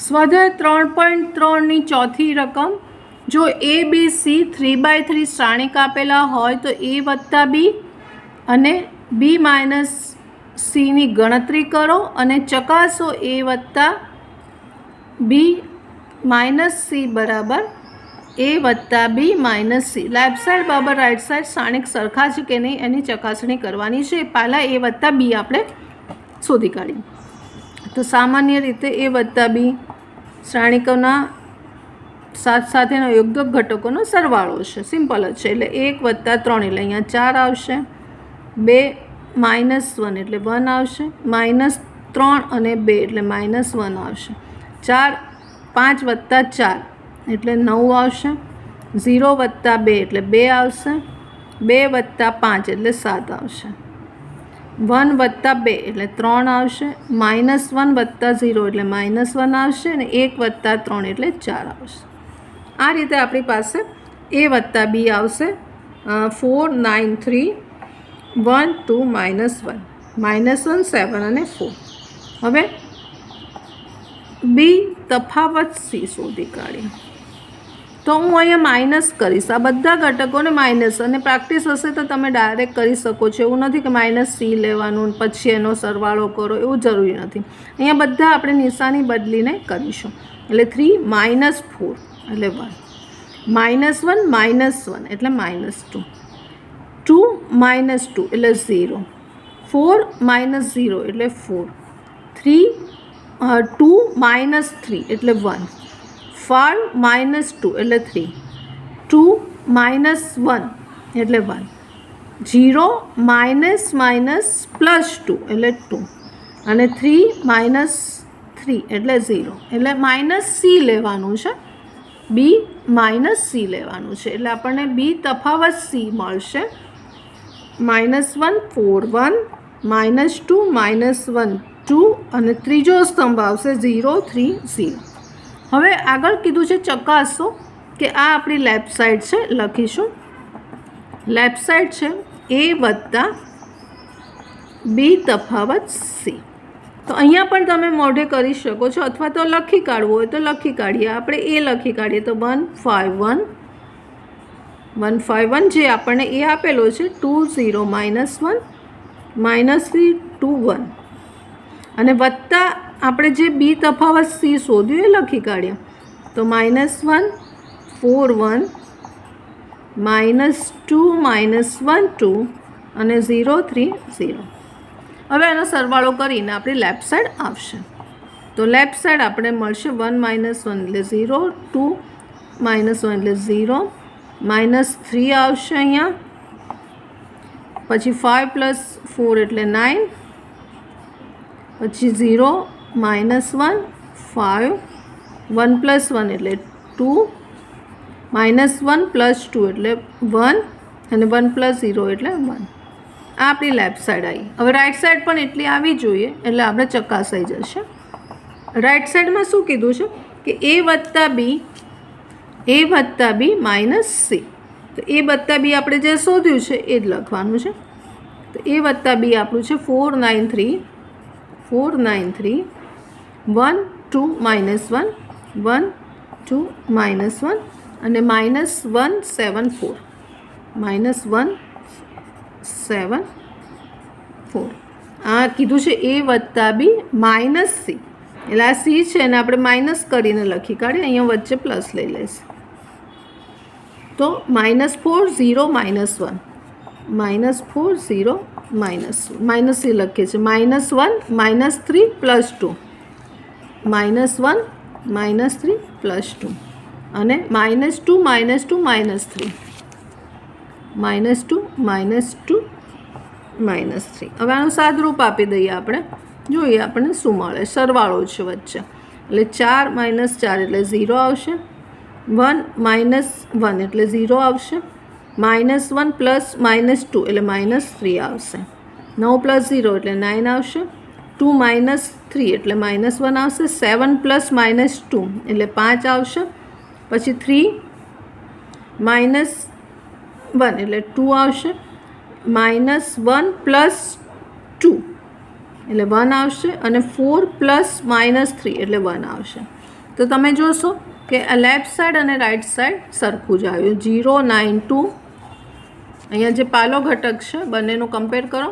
સ્વાધ્યાય 3.3ની ચોથી રકમ, જો એ બી સી 3/3 શ્રેણિક આપેલા હોય તો એ વત્તા બી અને બી માઇનસ સીની ગણતરી કરો અને ચકાસો એ વત્તા બી માઇનસ સી બરાબર એ વત્તા બી માઇનસ સી. લેફ્ટ સાઈડ બરાબર રાઇટ સાઈડ શ્રેણિક સરખા છે કે નહીં એની ચકાસણી કરવાની છે. પહેલાં એ વત્તા બી આપણે શોધી કાઢીએ. તો સામાન્ય રીતે એ વત્તા બી શ્રેણિકોના સાથેનો યોગ્ય ઘટકોનો સરવાળો છે. સિમ્પલ જ છે. એટલે 1 + 3 એટલે અહીંયા 4 આવશે, 2 - 1 એટલે 1 આવશે, -3 અને 2 એટલે -1 આવશે, 5 + 4 એટલે 9 આવશે, 0 + 2 એટલે 2 આવશે, 2 + 5 એટલે 7 આવશે, 1 + 2 એટલે 3 આવશે, -1 + 0 એટલે -1 આવશે અને 1 + 3 એટલે 4 આવશે. આ રીતે આપણી પાસે એ વત્તા બી આવશે 4 9 3 1 2 -1 -1 7 અને 4. હવે બી તફાવત સી શોધી કાઢીએ. તો હું અહીંયા માઇનસ કરીશ, આ બધા ઘટકોને માઇનસ, અને પ્રેક્ટિસ હશે તો તમે ડાયરેક્ટ કરી શકો છો. એવું નથી કે માઇનસ સી લેવાનું પછી એનો સરવાળો કરો, એવું જરૂરી નથી. અહીંયા બધા આપણે નિશાની બદલીને કરીશું. એટલે 3 - 4 એટલે 1, -1 -1 એટલે -2, 2 - 2 એટલે 0, 4 - 0 એટલે 4, 2 - 3 એટલે 1, 5 - 2 એટલે 3, 2 - 1 એટલે 1, 0 - +2 એટલે 2 અને 3 - 3 એટલે 0. એટલે માઇનસ સી લેવાનું છે, બી માઇનસ સી લેવાનું છે. એટલે આપણને બી તફાવત સી મળશે -1 4 1 -2 -1 2 અને ત્રીજો સ્તંભ આવશે 0 3 0. હવે આગળ કીધું છે ચકાસો કે આ આપણી લેફ્ટ સાઈડ છે. લખીશું લેફ્ટ સાઈડ છે એ વત્તા બી તફાવત સી. તો અહીંયા પણ તમે મોઢે કરી શકો છો અથવા તો લખી કાઢવું હોય તો લખી કાઢીએ. આપણે એ લખી કાઢીએ તો 1 5 1 જે આપણને એ આપેલો છે 2 0 -1 -3 2 1 અને વત્તા આપણે જે બી તફાવત સી શોધ્યું એ લખી કાઢીએ તો -1 4 1 -2 -1 2 અને 0 3 0. હવે એનો સરવાળો કરીને આપણી લેફ્ટ સાઈડ આવશે. તો લેફ્ટ સાઈડ આપણે મળશે 1 - 1 એટલે 0, 2 - 1 એટલે 0, -3 આવશે અહીંયા, પછી 5 + 4 એટલે 9, પછી 0 -1 5, 1 + 1 એટલે 2, -1 + 2 એટલે 1 અને 1 + 0 એટલે 1. આ આપણી લેફ્ટ સાઈડ આવી. હવે રાઈટ સાઈડ પણ એટલી આવી જોઈએ એટલે આપણે ચકાસાઈ જશે. રાઈટ સાઈડમાં શું કીધું છે કે એ વત્તા બી માઇનસ સી. તો એ વત્તા બી આપણે જે શોધ્યું છે એ જ લખવાનું છે. તો એ વત્તા બી આપણું છે 4 9 3 1 2 -1 1 2 -1 અને -1 7 4 -1 7 4. આ કીધું છે એ વત્તા બી માઇનસ સી. એટલે આ સી છે એને આપણે માઇનસ કરીને લખી કાઢીએ. અહીંયા વચ્ચે પ્લસ લઈ લઈશું તો -4 0 -1 -4 0 માઇનસ સી લખીએ છીએ, -1 -3 + 2 -1 -3 + 2 અને -2 -2 -3 -2 -2 -3. હવે આનું સાદરૂપ આપી દઈએ આપણે, જોઈએ આપણને શું મળે. સરવાળો છે વચ્ચે એટલે 4 - 4 એટલે 0 આવશે, 1 - 1 એટલે 0 આવશે, -1 + -2 એટલે -3 આવશે, 9 + 0 એટલે 9 આવશે, 2 - 3 એટલે -1 આવશે, 7 + -2 એટલે 5 આવશે, પછી 3 - 1 એટલે 2 આવશે, -1 + 2 એટલે 1 આવશે અને 4 + -3 એટલે 1 આવશે. તો તમે જોશો કે આ લેફ્ટ સાઈડ અને રાઈટ સાઈડ સરખું જ આવ્યું. 092 અહીંયા જે પાલો ઘટક છે બંનેનું કમ્પેર કરો.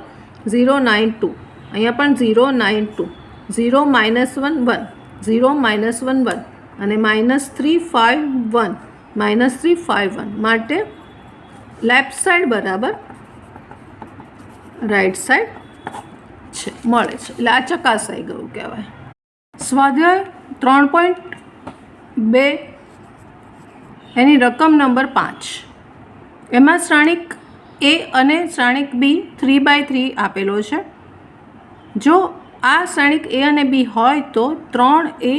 092 અહીંયા પણ 092, 0 - 1 1, 0 - 1 1 અને -351, -351 માટે લેફ્ટ સાઈડ બરાબર રાઈટ સાઈડ છે મળે છે. એટલે આ ચકાસાઈ ગયું કહેવાય. સ્વાધ્યાય 3.2 એની રકમ નંબર 5. એમાં શ્રેણિક એ અને શ્રેણિક બી 3/3 આપેલો છે. જો આ શ્રેણિક એ અને બી હોય તો 3a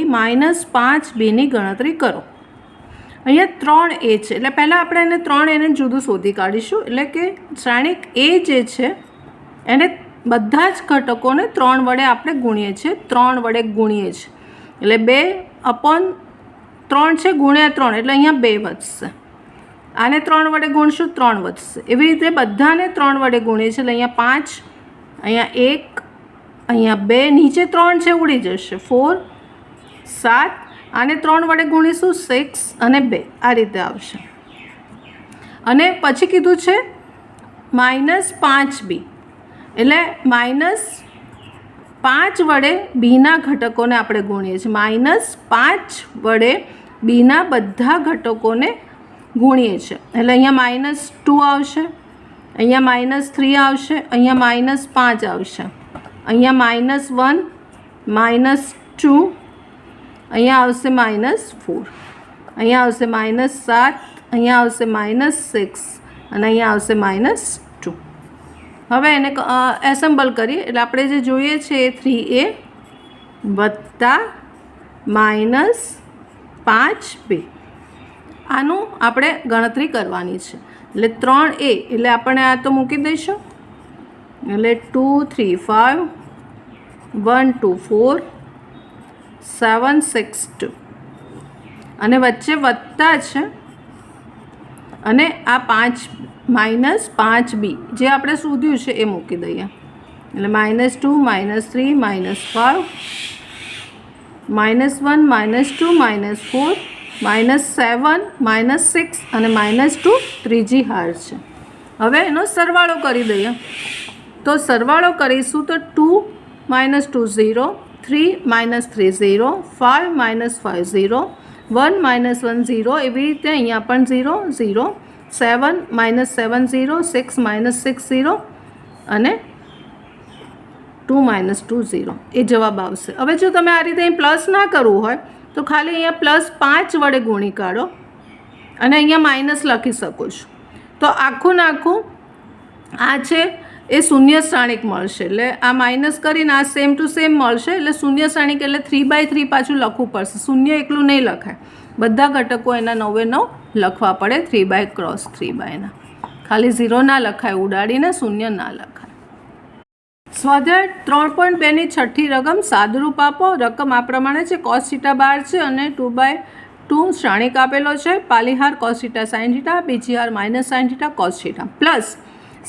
- 5bની ગણતરી કરો. અહીંયા 3a છે એટલે પહેલાં આપણે એને 3a જુદું શોધી કાઢીશું. એટલે કે શ્રેણિક એ જે છે એને બધા જ ઘટકોને 3 વડે આપણે ગુણીએ છીએ, 3 વડે ગુણીએ છીએ. એટલે 2/3 છે ગુણ્યા 3 એટલે અહીંયા 2 વધશે. આને 3 વડે ગુણશું 3 વધશે. એવી રીતે બધાને 3 વડે ગુણીએ છીએ એટલે અહીંયા 5, અહીંયા 1, અહીંયા 2, નીચે 3 છે ઉડી જશે, 4, 7. આને 3 વડે ગુણીશું 6 અને 2 આ રીતે આવશે. અને પછી કીધું છે -5b એટલે -5 વડે બીના ઘટકોને આપણે ગુણીએ છીએ. -5 વડે બીના બધા ઘટકોને ગુણીએ છીએ એટલે અહીંયા -2 આવશે, અહીંયા -3 આવશે, અહીંયા -5 આવશે, અહીંયા -1, -2, અહીંયા આવશે -4, અહીંયા આવશે -7, અહીંયા આવશે -6 અને અહીંયા આવશે -2. હવે એને એસેમ્બલ કરીએ એટલે આપણે જે જોઈએ છે એ 3a વત્તા -5b આનું આપણે ગણતરી કરવાની છે. એટલે 3a એટલે આપણે આ તો મૂકી દઈશું એટલે 2 3 5 1 2 4 7 6 2 અને વચ્ચે વત્તા છે અને આ 5 -5b જે આપણે શોધ્યું છે એ મૂકી દઈએ એટલે -2 -3 -5 -1 -2 -4 -7 -6 અને -2 ત્રીજી હાર છે. હવે એનો સરવાળો કરી દઈએ તો સરવાળો કરીશું તો 2 - 2 0, 3 - 3 0, 5 - 5 0, 1 - 1 0, એવી રીતે અહીંયા પણ 0 0, 7 - 7 0, 6 - 6 0 અને 2 - 2 0 એ જવાબ આવશે. હવે જો તમે આ રીતે અહીં પ્લસ ના કરવું હોય તો ખાલી અહીંયા +5 વડે ગુણી કાઢો અને અહીંયા માઇનસ લખી શકો છો તો આખું ને આખું આ છે એ શૂન્ય શ્રેણિક મળશે. એટલે આ માઇનસ કરીને આ સેમ ટુ સેમ મળશે એટલે શૂન્ય શ્રેણિક એટલે 3/3 પાછું લખવું પડશે. શૂન્ય એકલું નહીં લખાય, બધા ઘટકો એના 9 લખવા પડે 3/3 ખાલી 0 ના લખાય, ઉડાડીને શૂન્ય ના લખાય. સ્વાધ્યાય 3.2ની છઠ્ઠી રકમ સાદુરૂપ આપો. રકમ આ પ્રમાણે છે. cos θ 12 છે અને 2/2 શ્રેણિક આપેલો છે. પાલીહાર cos θ sin θ, બીજી હાર -sin θ cos θ પ્લસ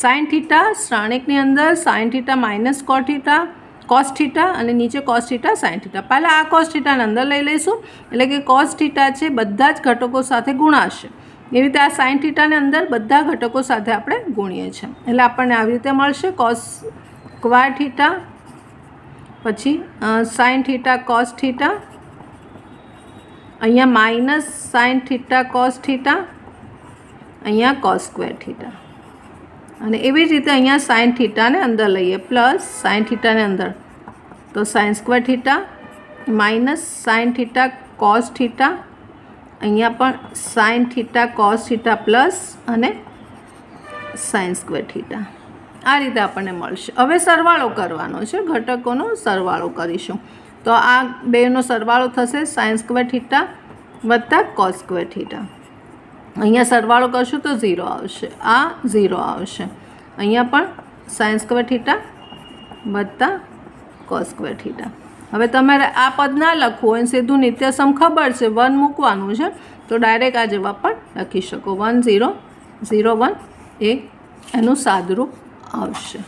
sin θ શ્રેણિકની અંદર sin θ cos θ અને નીચે cos θ sin θ. પહેલાં આ cos θ ને અંદર લઈ લઈશું એટલે કે cos θ છે બધા જ ઘટકો સાથે ગુણાશે. એવી રીતે આ sin θ ને અંદર બધા ઘટકો સાથે આપણે ગુણીએ છીએ એટલે આપણને આવી રીતે મળશે cos સ્ક્વેર θ પછી sin θ cos θ, અહીંયા -sin θ cos θ, અહીંયા cos સ્ક્વેર θ અને એવી જ રીતે અહીંયા sin θ ને અંદર લઈએ પ્લસ sin θ ને અંદર તો sin સ્ક્વેર θ -sin θ cos θ, અહીંયા પણ sin θ cos θ પ્લસ અને sin સ્ક્વેર θ આ રીતે આપણને મળશે. હવે સરવાળો કરવાનો છે, ઘટકોનો સરવાળો કરીશું તો આ બેનો સરવાળો થશે sin સ્ક્વેર θ વત્તા cos સ્ક્વેર θ. અહીંયા સરવાળો કરશું તો 0 આવશે, આ 0 આવશે. અહીંયા પણ sin સ્ક્વેર θ વત્તા cos સ્ક્વેર θ. હવે તમારે આ પદ ના લખવું હોય સીધું નિત્યસમ ખબર છે 1 મૂકવાનું છે તો ડાયરેક્ટ આ જવાબ પણ લખી શકો 1 0 0 1 એ એનું સાદુરૂપ આવશે.